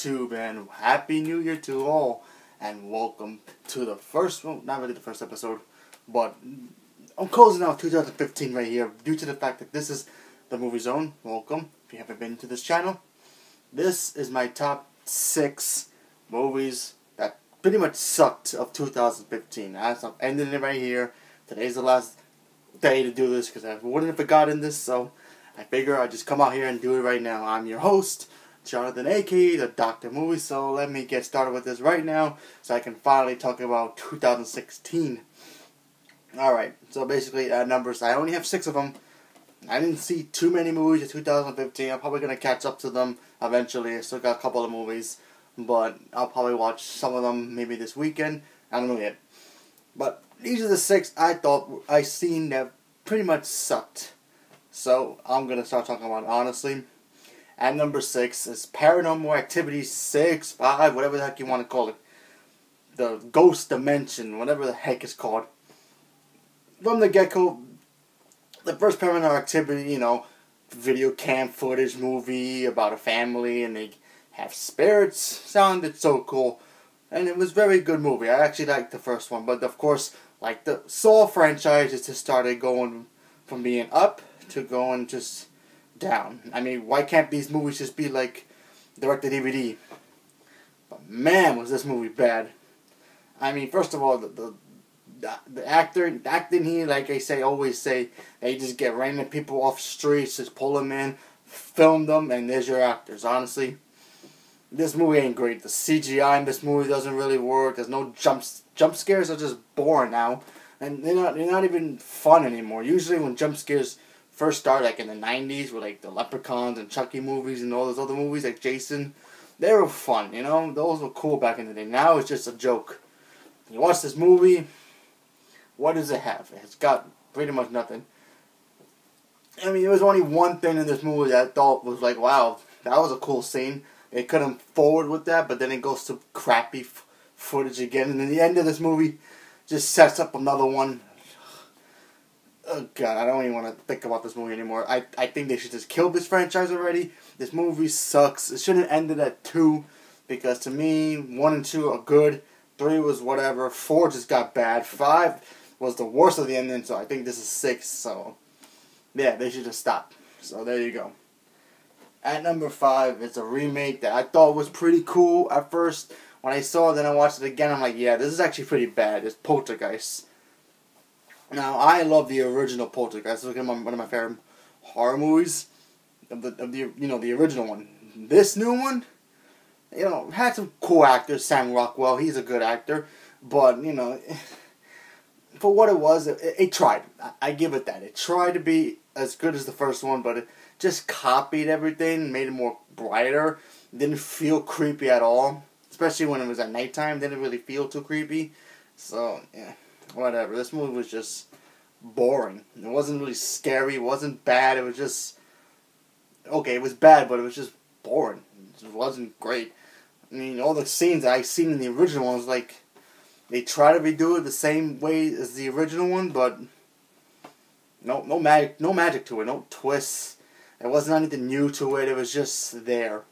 YouTube, and Happy New Year to all, and welcome to the first, well, not really the first episode, but I'm closing out 2015 right here due to the fact that this is the Movie Zone. Welcome, if you haven't been to this channel. This is my top 6 movies that pretty much sucked of 2015. As I'm ending it right here, today's the last day to do this because I wouldn't have forgotten this, so I figure I'd just come out here and do it right now. I'm your host, Jonathan, aka the Dr. Movie, so let me get started with this right now so I can finally talk about 2016. Alright, so basically, numbers, I only have 6 of them. I didn't see too many movies in 2015. I'm probably going to catch up to them eventually. I still got a couple of movies, but I'll probably watch some of them maybe this weekend. I don't know yet. But these are the 6 I thought I seen that pretty much sucked. So I'm going to start talking about it honestly. At number 6 is Paranormal Activity 6, 5, whatever the heck you want to call it. The Ghost Dimension, whatever the heck it's called. From the get-go, the first Paranormal Activity, video cam footage movie about a family and they have spirits, sounded so cool. And it was a very good movie. I actually liked the first one. But of course, like the Saw franchise, it just started going from being up to going just down. I mean, why can't these movies just be like direct-to-DVD? But man, was this movie bad. I mean, first of all, the acting here, like I always say, they just get random people off streets, just pull them in, film them, and there's your actors. Honestly, this movie ain't great. The CGI in this movie doesn't really work. There's no jump scares. Are just boring now, and they're not even fun anymore. Usually when jump scares first start, like in the 90s, with like the Leprechauns and Chucky movies and all those other movies like Jason, they were fun. Those were cool back in the day. Now it's just a joke. You watch this movie, what does it have? It's got pretty much nothing. I mean, there was only one thing in this movie that I thought was like, wow, that was a cool scene. They couldn't forward with that, but then it goes to crappy footage again. And then the end of this movie just sets up another one. Oh god, I don't even want to think about this movie anymore. I think they should just kill this franchise already. This movie sucks. It shouldn't have ended at 2, because to me, 1 and 2 are good. 3 was whatever. 4 just got bad. 5 was the worst of the ending, so I think this is 6. So, yeah, they should just stop. So, there you go. At number 5, it's a remake that I thought was pretty cool at first. When I saw it, then I watched it again, I'm like, yeah, this is actually pretty bad. It's Poltergeist. Now, I love the original Poltergeist. It's one of my favorite horror movies. The original one. This new one, had some cool actors. Sam Rockwell, he's a good actor. But, for what it was, it tried. I give it that. It tried to be as good as the first one, but it just copied everything, made it more brighter. Didn't feel creepy at all. Especially when it was at nighttime, didn't really feel too creepy. So, yeah. Whatever. This movie was just boring. It wasn't really scary. It wasn't bad. It was just... Okay, it was bad, but it was just boring. It wasn't great. I mean, all the scenes that I seen in the original one was like... They try to redo it the same way as the original one, but... No magic to it. No twists. There wasn't anything new to it. It was just there.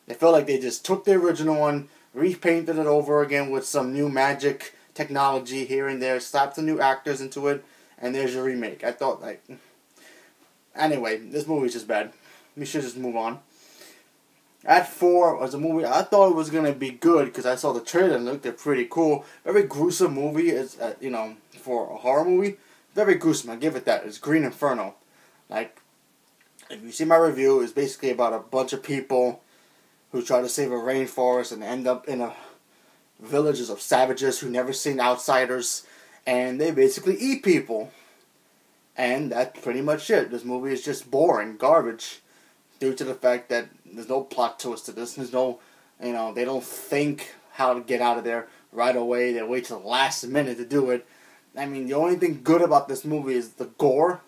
It felt like they just took the original one, repainted it over again with some new magic technology here and there, slapped some new actors into it, and there's your remake. I thought, like... Anyway, this movie's just bad. We should just move on. At 4 was a movie I thought it was going to be good, because I saw the trailer and it looked pretty cool. Very gruesome movie, is for a horror movie. Very gruesome, I give it that. It's Green Inferno. Like, if you see my review, it's basically about a bunch of people who try to save a rainforest and end up in a villages of savages who never seen outsiders, and they basically eat people. And that's pretty much it. This movie is just boring, garbage, due to the fact that there's no plot twist to this. There's no, they don't think how to get out of there right away. They wait till the last minute to do it. I mean, the only thing good about this movie is the gore,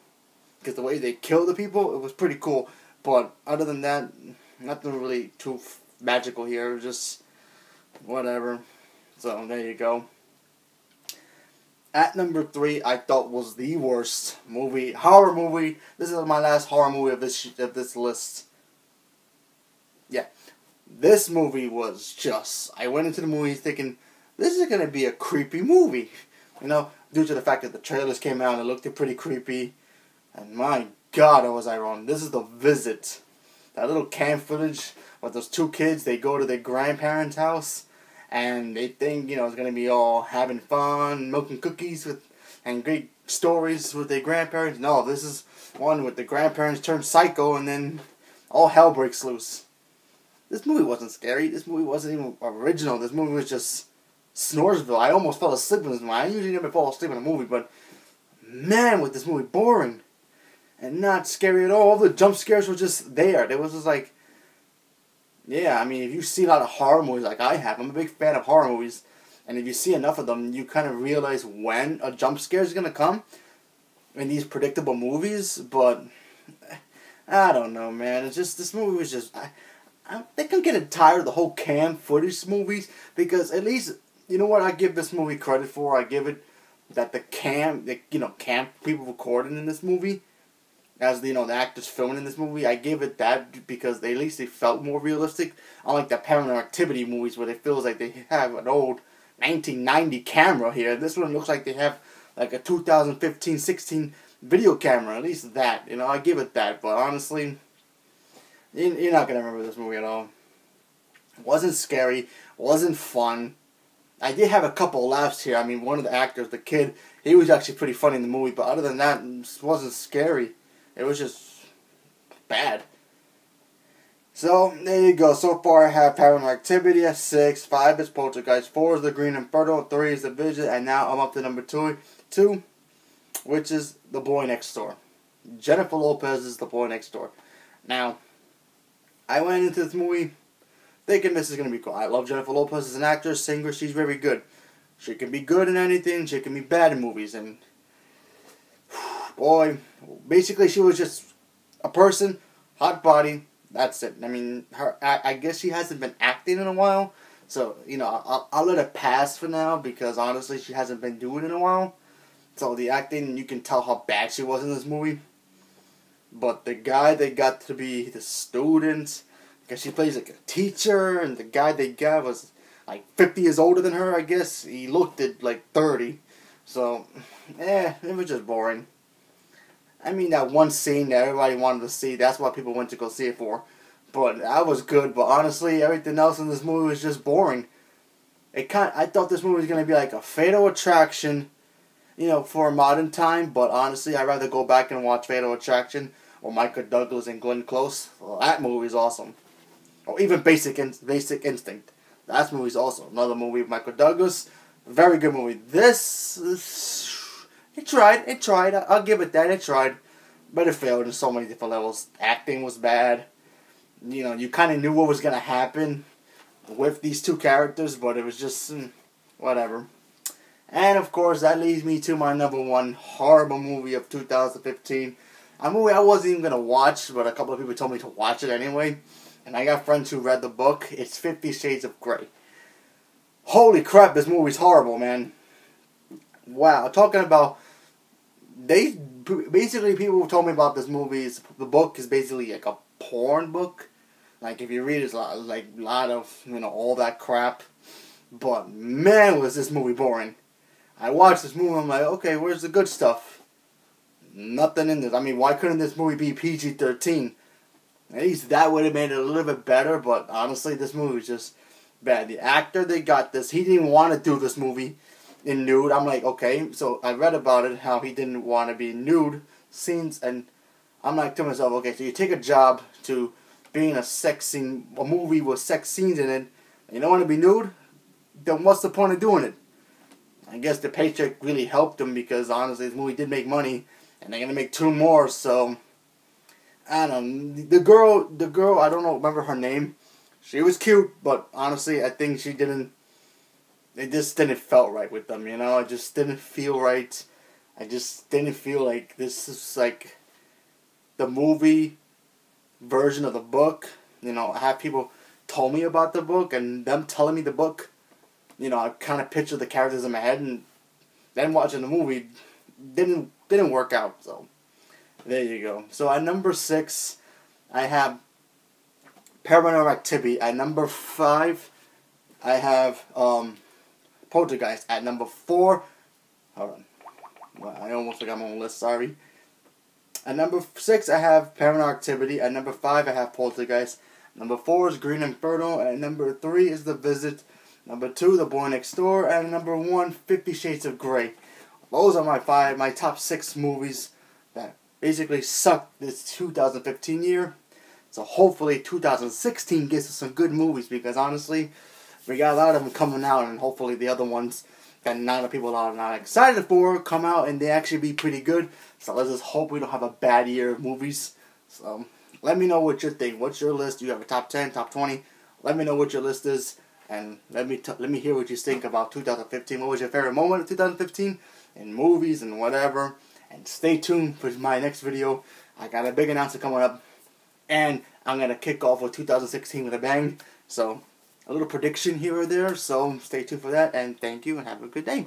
because the way they kill the people, it was pretty cool. But other than that, nothing really too magical here. It was just whatever. So, there you go. At number 3, I thought was the worst horror movie. This is my last horror movie of this list. Yeah. This movie was just... I went into the movie thinking, this is going to be a creepy movie. You know, due to the fact that the trailers came out and it looked pretty creepy. And my God, was I wrong. This is The Visit. That little camp footage with those two kids, they go to their grandparents' house. And they think, you know, it's going to be all having fun, milking cookies and great stories with their grandparents. No, this is one with the grandparents turn psycho and then all hell breaks loose. This movie wasn't scary. This movie wasn't even original. This movie was just Snoresville. I almost fell asleep in this movie. I usually never fall asleep in a movie, but man, was this movie boring. And not scary at all. All the jump scares were just there. It was just like, yeah, I mean, if you see a lot of horror movies like I have, I'm a big fan of horror movies, and if you see enough of them, you kind of realize when a jump scare is going to come in these predictable movies, but I don't know, man. It's just, this movie was just, I think I'm getting tired of the whole cam footage movies, because at least, you know what I give this movie credit for? I give it that the cam people recording in this movie, as the actors filming in this movie, I give it that because at least they felt more realistic. Unlike the Paranormal Activity movies where it feels like they have an old 1990 camera here. This one looks like they have like a 2015-16 video camera. At least that, I give it that. But honestly, you're not gonna remember this movie at all. It wasn't scary. Wasn't fun. I did have a couple of laughs here. I mean, one of the actors, the kid, he was actually pretty funny in the movie. But other than that, it wasn't scary. It was just bad. So, there you go. So far, I have Paranormal Activity at 6, 5 is Poltergeist, 4 is The Green Inferno, 3 is The Vision, and now I'm up to number 2, which is The Boy Next Door. Jennifer Lopez is The Boy Next Door. Now, I went into this movie thinking this is going to be cool. I love Jennifer Lopez as an actress, singer. She's very good. She can be good in anything. She can be bad in movies, and boy, basically she was just a person, hot body, that's it. I mean, I guess she hasn't been acting in a while, so, I'll let it pass for now, because honestly, she hasn't been doing it in a while. So the acting, you can tell how bad she was in this movie. But the guy they got to be the student, because she plays like a teacher, and the guy they got was like 50 years older than her, I guess. He looked at like 30. So, it was just boring. I mean, that one scene that everybody wanted to see, that's what people went to go see it for. But that was good, but honestly, everything else in this movie was just boring. I thought this movie was going to be like a Fatal Attraction, for a modern time, but honestly, I'd rather go back and watch Fatal Attraction or Michael Douglas and Glenn Close. Well, that movie's awesome. Or even Basic Instinct. That movie's awesome. Another movie with Michael Douglas. Very good movie. It tried. I'll give it that. It tried. But it failed in so many different levels. Acting was bad. You kind of knew what was going to happen with these two characters, but it was just, whatever. And, of course, that leads me to my number one horrible movie of 2015. A movie I wasn't even going to watch, but a couple of people told me to watch it anyway. And I got friends who read the book. It's 50 Shades of Grey. Holy crap, this movie's horrible, man. Wow, talking about, basically people told me about this movie, the book is basically like a porn book. Like, if you read it, it's a lot of, all that crap. But, man, was this movie boring. I watched this movie, I'm like, okay, where's the good stuff? Nothing in this. I mean, why couldn't this movie be PG-13? At least that would have made it a little bit better, but honestly, this movie was just bad. The actor they got this, he didn't want to do this movie in nude. I'm like, okay, so I read about it, how he didn't want to be nude scenes, and I'm like to myself, okay, so you take a job to be in a sex scene, a movie with sex scenes in it, and you don't want to be nude, then what's the point of doing it? I guess the paycheck really helped him, because honestly, this movie did make money, and they're going to make 2 more, so I don't know. The girl, I don't know, remember her name. She was cute, but honestly, I think she didn't, it just didn't felt right with them, It just didn't feel right. I just didn't feel like this is like the movie version of the book. I have people told me about the book, and them telling me the book, I kind of picture the characters in my head, and then watching the movie didn't work out, so there you go. So at number 6, I have Paranormal Activity. At number 5, I have Poltergeist. At number 4, hold on, well, I almost forgot my own list, sorry. At number 6, I have Paranormal Activity. At number 5, I have Poltergeist. Number 4 is Green Inferno. And number 3 is The Visit. Number 2, The Boy Next Door. And number 1, 50 Shades of Grey. Those are my top 6 movies that basically sucked this 2015 year. So hopefully 2016 gets us some good movies, because honestly, we got a lot of them coming out, and hopefully the other ones that not people are not excited for come out and they actually be pretty good. So let's just hope we don't have a bad year of movies. So let me know what you think. What's your list? Do you have a top 10, top 20? Let me know what your list is, and let me hear what you think about 2015. What was your favorite moment of 2015 in movies and whatever? And stay tuned for my next video. I got a big announcement coming up, and I'm gonna kick off with 2016 with a bang. So a little prediction here or there. So stay tuned for that, and thank you, and have a good day.